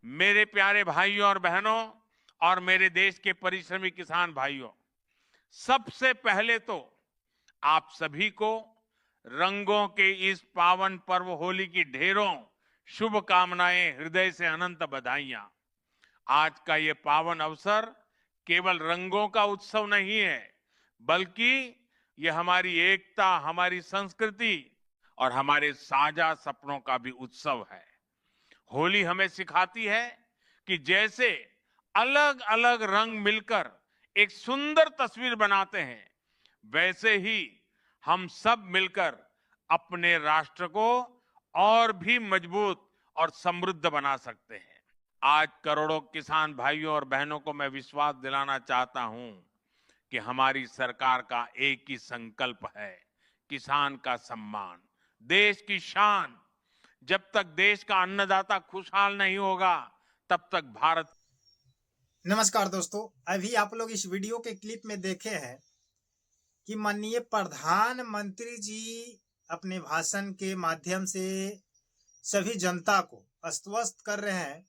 मेरे प्यारे भाइयों और बहनों और मेरे देश के परिश्रमी किसान भाइयों, सबसे पहले तो आप सभी को रंगों के इस पावन पर्व होली की ढेरों शुभकामनाएं, हृदय से अनंत बधाइयां। आज का ये पावन अवसर केवल रंगों का उत्सव नहीं है, बल्कि ये हमारी एकता, हमारी संस्कृति और हमारे साझा सपनों का भी उत्सव है। होली हमें सिखाती है कि जैसे अलग अलग रंग मिलकर एक सुंदर तस्वीर बनाते हैं, वैसे ही हम सब मिलकर अपने राष्ट्र को और भी मजबूत और समृद्ध बना सकते हैं। आज करोड़ों किसान भाइयों और बहनों को मैं विश्वास दिलाना चाहता हूं कि हमारी सरकार का एक ही संकल्प है, किसान का सम्मान, देश की शान। जब तक देश का अन्नदाता खुशहाल नहीं होगा, तब तक भारत। नमस्कार दोस्तों, अभी आप लोग इस वीडियो के क्लिप में देखे हैं कि माननीय प्रधानमंत्री जी अपने भाषण के माध्यम से सभी जनता को आश्वस्त कर रहे हैं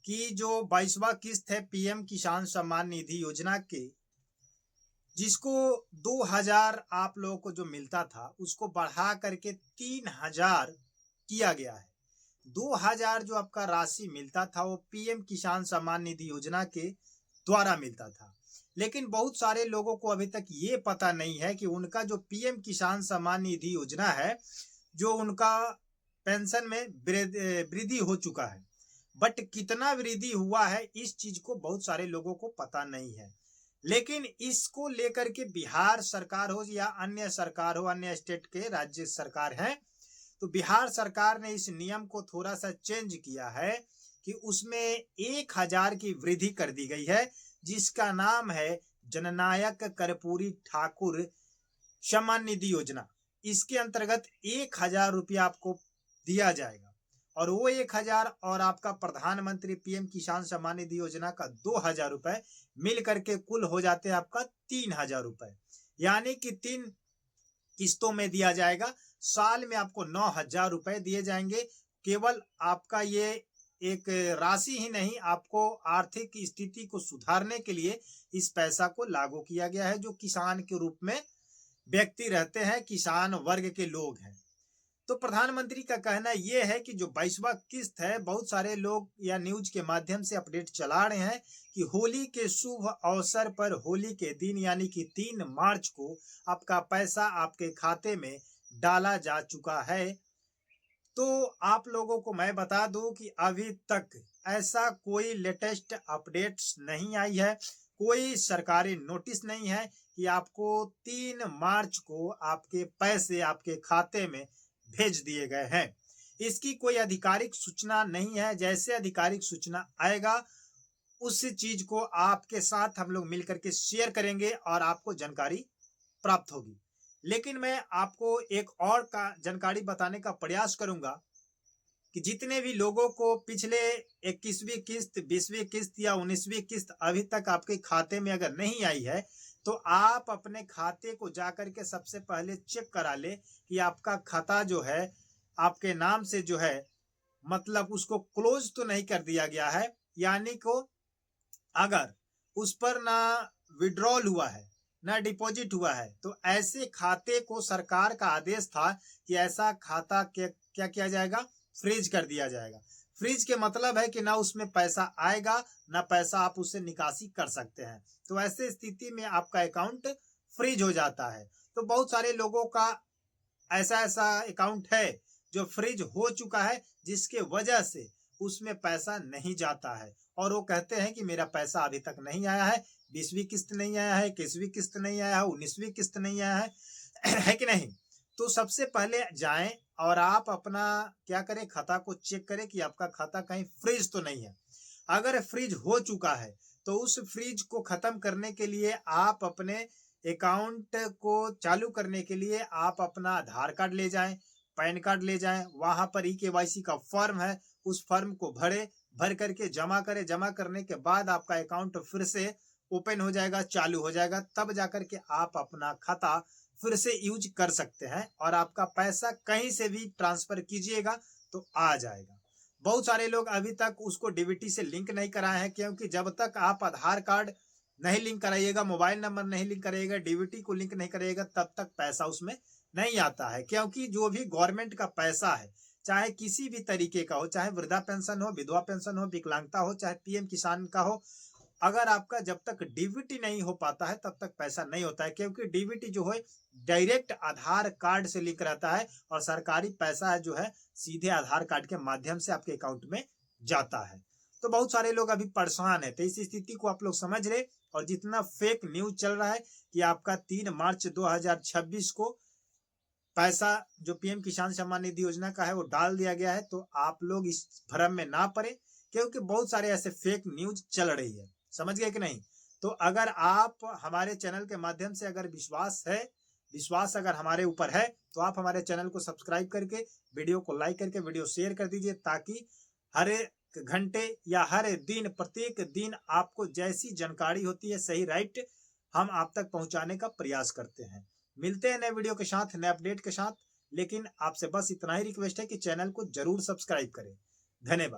कि जो 22वां किस्त है पीएम किसान सम्मान निधि योजना के, जिसको 2000 आप लोगों को जो मिलता था उसको बढ़ा करके 3000 किया गया है। 2000 जो आपका राशि मिलता था वो पीएम किसान सम्मान निधि योजना के द्वारा मिलता था, लेकिन बहुत सारे लोगों को अभी तक ये पता नहीं है कि उनका जो पीएम किसान सम्मान निधि योजना है, जो उनका पेंशन में वृद्धि हो चुका है, बट कितना वृद्धि हुआ है इस चीज को बहुत सारे लोगों को पता नहीं है। लेकिन इसको लेकर के बिहार सरकार हो या अन्य सरकार हो, अन्य स्टेट के राज्य सरकार है, तो बिहार सरकार ने इस नियम को थोड़ा सा चेंज किया है कि उसमें 1000 की वृद्धि कर दी गई है, जिसका नाम है जननायक कर्पूरी ठाकुर सम्मान निधि योजना। इसके अंतर्गत 1000 रुपया आपको दिया जाएगा और वो 1000 और आपका प्रधानमंत्री पीएम किसान सम्मान निधि योजना का 2000 रुपए मिल करके कुल हो जाते हैं आपका 3000 रुपए, यानी कि 3 किस्तों में दिया जाएगा। साल में आपको 9000 रुपए दिए जाएंगे। केवल आपका ये एक राशि ही नहीं, आपको आर्थिक स्थिति को सुधारने के लिए इस पैसा को लागू किया गया है। जो किसान के रूप में व्यक्ति रहते हैं, किसान वर्ग के लोग हैं। तो प्रधानमंत्री का कहना यह है कि जो 22वां किस्त है, बहुत सारे लोग या न्यूज के माध्यम से अपडेट चला रहे हैं कि होली के शुभ अवसर पर होली के दिन यानी कि 3 मार्च को आपका पैसा आपके खाते में डाला जा चुका है। तो आप लोगों को मैं बता दूं कि अभी तक ऐसा कोई लेटेस्ट अपडेट्स नहीं आई है, कोई सरकारी नोटिस नहीं है कि आपको 3 मार्च को आपके पैसे आपके खाते में भेज दिए गए हैं। इसकी कोई आधिकारिक सूचना नहीं है। जैसे आधिकारिक सूचना आएगा उस चीज को आपके साथ हम लोग मिलकर के शेयर करेंगे और आपको जानकारी प्राप्त होगी। लेकिन मैं आपको एक और का जानकारी बताने का प्रयास करूंगा कि जितने भी लोगों को पिछले 21वीं किस्त, 20वीं किस्त या 19वीं किस्त अभी तक आपके खाते में अगर नहीं आई है, तो आप अपने खाते को जाकर के सबसे पहले चेक करा ले कि आपका खाता जो है आपके नाम से जो है, मतलब उसको क्लोज तो नहीं कर दिया गया है, यानी को अगर उस पर ना विड्रॉल हुआ है ना डिपॉजिट हुआ है, तो ऐसे खाते को सरकार का आदेश था कि ऐसा खाता क्या किया जाएगा, फ्रीज कर दिया जाएगा। फ्रीज के मतलब है कि ना उसमें पैसा आएगा ना पैसा आप उससे निकासी कर सकते हैं। तो ऐसे स्थिति में आपका अकाउंट फ्रीज हो जाता है। तो बहुत सारे लोगों का ऐसा अकाउंट है जो फ्रीज हो चुका है, जिसके वजह से उसमें पैसा नहीं जाता है और वो कहते हैं कि मेरा पैसा अभी तक नहीं आया है, 20वीं किस्त नहीं आया है, 21वीं किस्त नहीं आया है, 19वीं किस्त नहीं आया है कि नहीं। तो सबसे पहले जाएं और आप अपना क्या करें, खाता को चेक करें कि आपका खाता कहीं फ्रीज तो नहीं है। अगर फ्रीज हो चुका है तो उस फ्रीज को खत्म करने के लिए आप अपने अकाउंट को चालू करने के लिए आप अपना आधार कार्ड ले जाएं, पैन कार्ड ले जाएं, वहां पर ई-केवाईसी का फॉर्म है, उस फॉर्म को भर करके जमा करें। जमा करने के बाद आपका अकाउंट फिर से ओपन हो जाएगा, चालू हो जाएगा, तब जाकर के आप अपना खाता फिर से यूज कर सकते हैं और आपका पैसा कहीं से भी ट्रांसफर कीजिएगा तो आ जाएगा। बहुत सारे लोग अभी तक उसको डीबीटी से लिंक नहीं कराए हैं, क्योंकि जब तक आप आधार कार्ड नहीं लिंक कराइएगा, मोबाइल नंबर नहीं लिंक करिएगा, डीबीटी को लिंक नहीं करिएगा, तब तक पैसा उसमें नहीं आता है। क्योंकि जो भी गवर्नमेंट का पैसा है, चाहे किसी भी तरीके का हो, चाहे वृद्धा पेंशन हो, विधवा पेंशन हो, विकलांगता हो, चाहे पीएम किसान का हो, अगर आपका जब तक डीबीटी नहीं हो पाता है तब तक पैसा नहीं होता है। क्योंकि डीबीटी जो है डायरेक्ट आधार कार्ड से लिंक रहता है और सरकारी पैसा है जो है सीधे आधार कार्ड के माध्यम से आपके अकाउंट में जाता है। तो बहुत सारे लोग अभी परेशान है, तो इस स्थिति को आप लोग समझ रहे। और जितना फेक न्यूज चल रहा है कि आपका 3 मार्च 2026 को पैसा जो पीएम किसान सम्मान निधि योजना का है वो डाल दिया गया है, तो आप लोग इस भ्रम में ना पड़े, क्योंकि बहुत सारे ऐसे फेक न्यूज चल रही है। समझ गए कि नहीं? तो अगर आप हमारे चैनल के माध्यम से अगर विश्वास अगर हमारे ऊपर है, तो आप हमारे चैनल को सब्सक्राइब करके, वीडियो को लाइक करके, वीडियो शेयर कर दीजिए, ताकि हर एक घंटे या हर दिन, प्रत्येक दिन आपको जैसी जानकारी होती है सही राइट हम आप तक पहुंचाने का प्रयास करते हैं। मिलते हैं नए वीडियो के साथ, नए अपडेट के साथ, लेकिन आपसे बस इतना ही रिक्वेस्ट है कि चैनल को जरूर सब्सक्राइब करें। धन्यवाद।